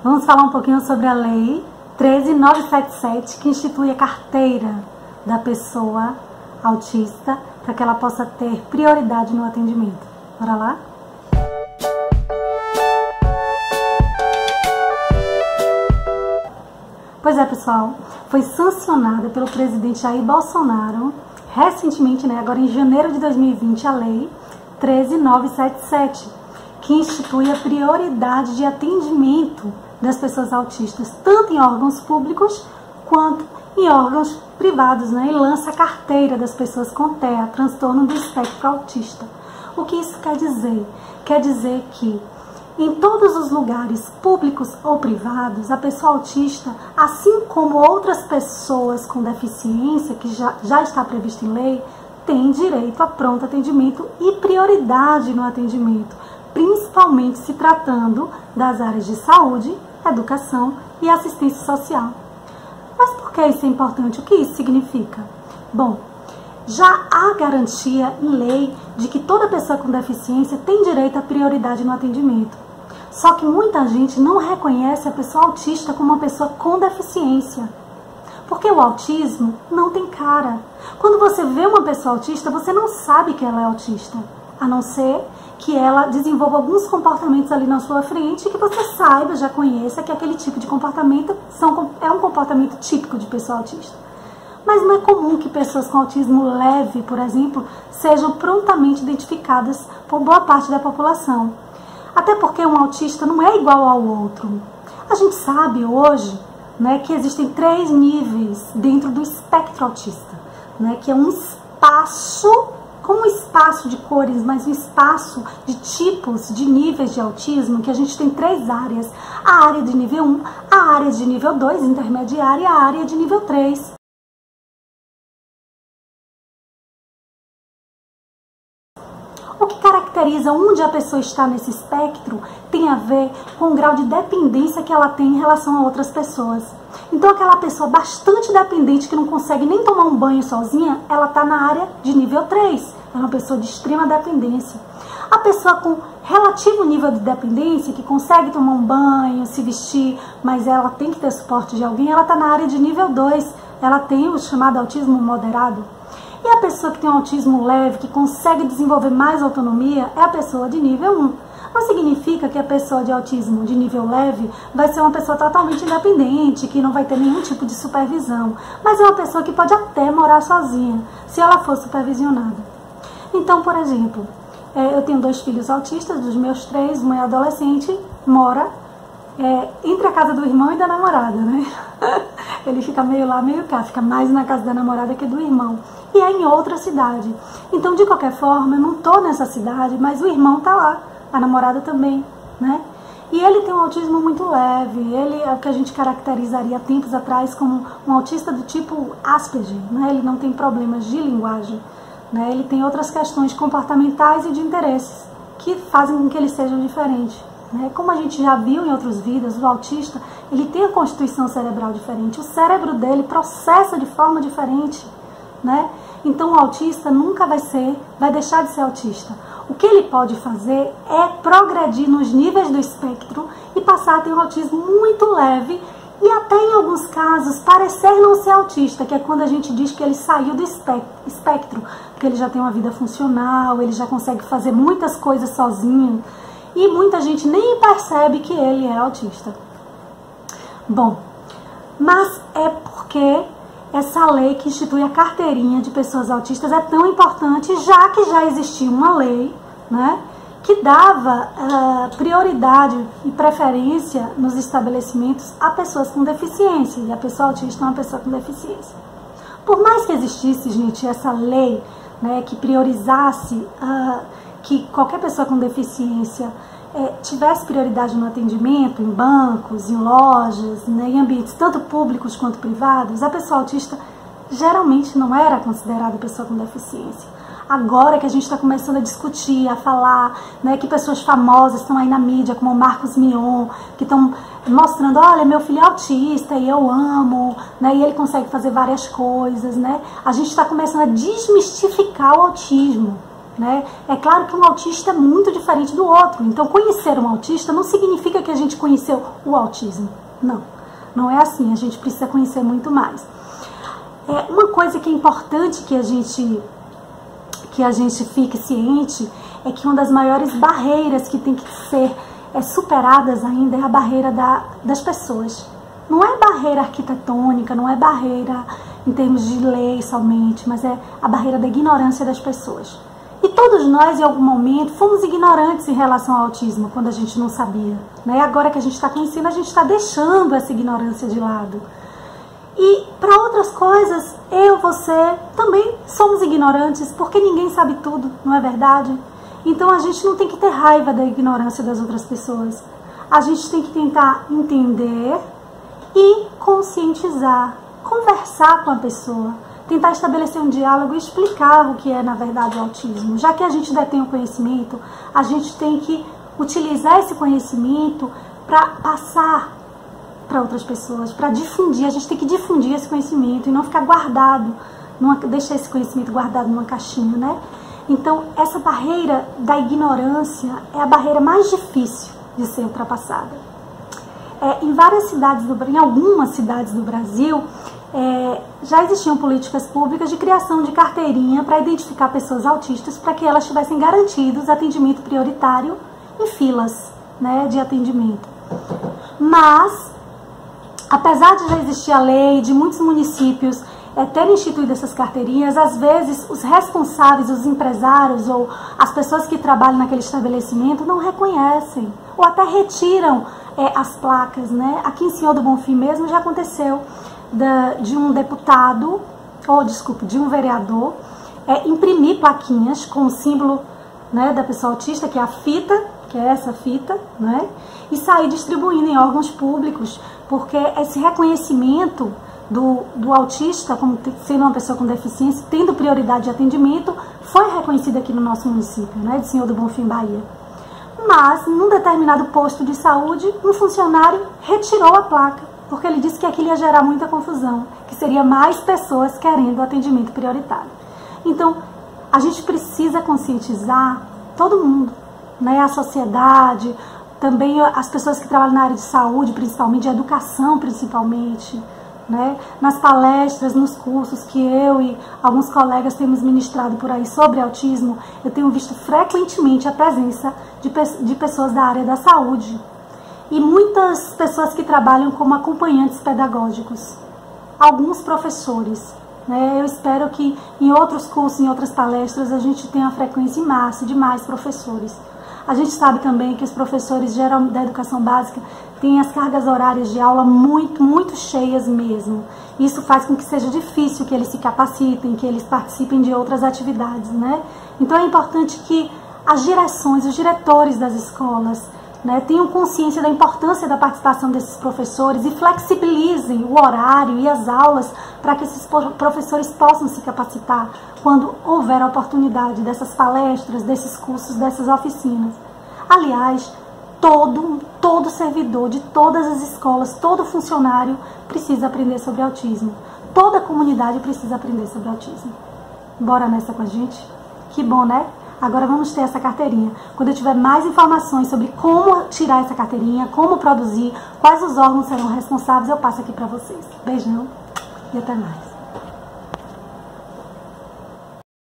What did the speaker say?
Vamos falar um pouquinho sobre a Lei 13.977, que institui a carteira da pessoa autista para que ela possa ter prioridade no atendimento. Bora lá? Pois é, pessoal, foi sancionada pelo presidente Jair Bolsonaro recentemente, agora em janeiro de 2020, a Lei 13.977, que institui a prioridade de atendimento das pessoas autistas, tanto em órgãos públicos quanto em órgãos privados, e lança a carteira das pessoas com TEA, transtorno do espectro autista. O que isso quer dizer? Quer dizer que em todos os lugares públicos ou privados, a pessoa autista, assim como outras pessoas com deficiência, que já está previsto em lei, tem direito a pronto atendimento e prioridade no atendimento, principalmente se tratando das áreas de saúde, educação e assistência social. Mas por que isso é importante? O que isso significa? Bom, já há garantia em lei de que toda pessoa com deficiência tem direito à prioridade no atendimento. Só que muita gente não reconhece a pessoa autista como uma pessoa com deficiência. Porque o autismo não tem cara. Quando você vê uma pessoa autista, você não sabe que ela é autista, a não ser que ela desenvolva alguns comportamentos ali na sua frente e que você saiba, já conheça que aquele tipo de comportamento é um comportamento típico de pessoa autista. Mas não é comum que pessoas com autismo leve, por exemplo, sejam prontamente identificadas por boa parte da população. Até porque um autista não é igual ao outro. A gente sabe hoje, que existem 3 níveis dentro do espectro autista, que é um espaço, como um espaço de cores, mas um espaço de tipos, de níveis de autismo, que a gente tem 3 áreas. A área de nível 1, a área de nível 2, intermediária, e a área de nível 3. O que caracteriza onde a pessoa está nesse espectro tem a ver com o grau de dependência que ela tem em relação a outras pessoas. Então aquela pessoa bastante dependente que não consegue nem tomar um banho sozinha, ela está na área de nível 3. É uma pessoa de extrema dependência. A pessoa com relativo nível de dependência, que consegue tomar um banho, se vestir, mas ela tem que ter suporte de alguém, ela está na área de nível 2. Ela tem o chamado autismo moderado. E a pessoa que tem um autismo leve, que consegue desenvolver mais autonomia, é a pessoa de nível 1. Não significa que a pessoa de autismo de nível leve vai ser uma pessoa totalmente independente, que não vai ter nenhum tipo de supervisão. Mas é uma pessoa que pode até morar sozinha, se ela for supervisionada. Então, por exemplo, eu tenho 2 filhos autistas, dos meus 3, uma é adolescente, mora entre a casa do irmão e da namorada, Ele fica meio lá, meio cá, fica mais na casa da namorada que do irmão. E é em outra cidade. Então, de qualquer forma, eu não estou nessa cidade, mas o irmão está lá, a namorada também, E ele tem um autismo muito leve, ele é o que a gente caracterizaria há tempos atrás como um autista do tipo Asperger, Ele não tem problemas de linguagem, Ele tem outras questões comportamentais e de interesses que fazem com que eles sejam diferentes. Como a gente já viu em outras vidas, o autista, ele tem a constituição cerebral diferente, o cérebro dele processa de forma diferente, Então o autista nunca vai deixar de ser autista. O que ele pode fazer é progredir nos níveis do espectro e passar a ter um autismo muito leve e até em alguns casos parecer não ser autista, que é quando a gente diz que ele saiu do espectro, porque ele já tem uma vida funcional, ele já consegue fazer muitas coisas sozinho. E muita gente nem percebe que ele é autista. Bom, mas é porque essa lei que institui a carteirinha de pessoas autistas é tão importante, já que já existia uma lei, que dava prioridade e preferência nos estabelecimentos a pessoas com deficiência, e a pessoa autista é uma pessoa com deficiência. Por mais que existisse, gente, essa lei, que priorizasse que qualquer pessoa com deficiência tivesse prioridade no atendimento, em bancos, em lojas, em ambientes tanto públicos quanto privados, a pessoa autista geralmente não era considerada pessoa com deficiência. Agora que a gente está começando a discutir, a falar, que pessoas famosas estão aí na mídia, como o Marcos Mion, que estão mostrando, olha, meu filho é autista e eu amo, e ele consegue fazer várias coisas, A gente está começando a desmistificar o autismo, né? É claro que um autista é muito diferente do outro, então conhecer um autista não significa que a gente conheceu o autismo, não é assim, a gente precisa conhecer muito mais. Uma coisa que é importante que a gente fique ciente é que uma das maiores barreiras que tem que ser superadas ainda é a barreira das pessoas. Não é barreira arquitetônica, não é barreira em termos de lei somente, mas é a barreira da ignorância das pessoas. E todos nós, em algum momento, fomos ignorantes em relação ao autismo, quando a gente não sabia, né? Agora que a gente está conhecendo, a gente está deixando essa ignorância de lado. E para outras coisas, você também somos ignorantes, porque ninguém sabe tudo, não é verdade? Então a gente não tem que ter raiva da ignorância das outras pessoas. A gente tem que tentar entender e conscientizar, conversar com a pessoa, tentar estabelecer um diálogo e explicar o que é na verdade o autismo. Já que a gente detém o conhecimento, a gente tem que utilizar esse conhecimento para passar para outras pessoas, para difundir. A gente tem que difundir esse conhecimento e não ficar guardado, deixar esse conhecimento guardado numa caixinha, né? Então, essa barreira da ignorância é a barreira mais difícil de ser ultrapassada. Em algumas cidades do Brasil, já existiam políticas públicas de criação de carteirinha para identificar pessoas autistas, para que elas tivessem garantidos atendimento prioritário em filas, né, de atendimento. Mas, apesar de já existir a lei, de muitos municípios terem instituído essas carteirinhas, às vezes os responsáveis, os empresários ou as pessoas que trabalham naquele estabelecimento não reconhecem ou até retiram as placas, né? Aqui em Senhor do Bonfim mesmo já aconteceu de um deputado, de um vereador, imprimir plaquinhas com o símbolo, né, da pessoa autista, que é a fita, que é essa fita, né, e sair distribuindo em órgãos públicos, porque esse reconhecimento do autista como sendo uma pessoa com deficiência, tendo prioridade de atendimento, foi reconhecido aqui no nosso município, né, de Senhor do Bonfim, Bahia. Mas, num determinado posto de saúde, um funcionário retirou a placa, porque ele disse que aquilo ia gerar muita confusão, que seria mais pessoas querendo o atendimento prioritário. Então, a gente precisa conscientizar todo mundo, né, a sociedade, também as pessoas que trabalham na área de saúde, principalmente, de educação, principalmente, né, nas palestras, nos cursos que eu e alguns colegas temos ministrado por aí sobre autismo, eu tenho visto frequentemente a presença de pessoas da área da saúde e muitas pessoas que trabalham como acompanhantes pedagógicos, alguns professores, né. Eu espero que em outros cursos, em outras palestras, a gente tenha a frequência em massa de mais professores. A gente sabe também que os professores da educação básica têm as cargas horárias de aula muito, muito cheias mesmo. Isso faz com que seja difícil que eles se capacitem, que eles participem de outras atividades, né? Então é importante que as direções, os diretores das escolas, né, tenham consciência da importância da participação desses professores e flexibilizem o horário e as aulas para que esses professores possam se capacitar quando houver a oportunidade dessas palestras, desses cursos, dessas oficinas. Aliás, todo servidor de todas as escolas, todo funcionário precisa aprender sobre autismo. Toda a comunidade precisa aprender sobre autismo. Bora nessa com a gente? Que bom, né? Agora vamos ter essa carteirinha. Quando eu tiver mais informações sobre como tirar essa carteirinha, como produzir, quais os órgãos serão responsáveis, eu passo aqui para vocês. Beijão e até mais.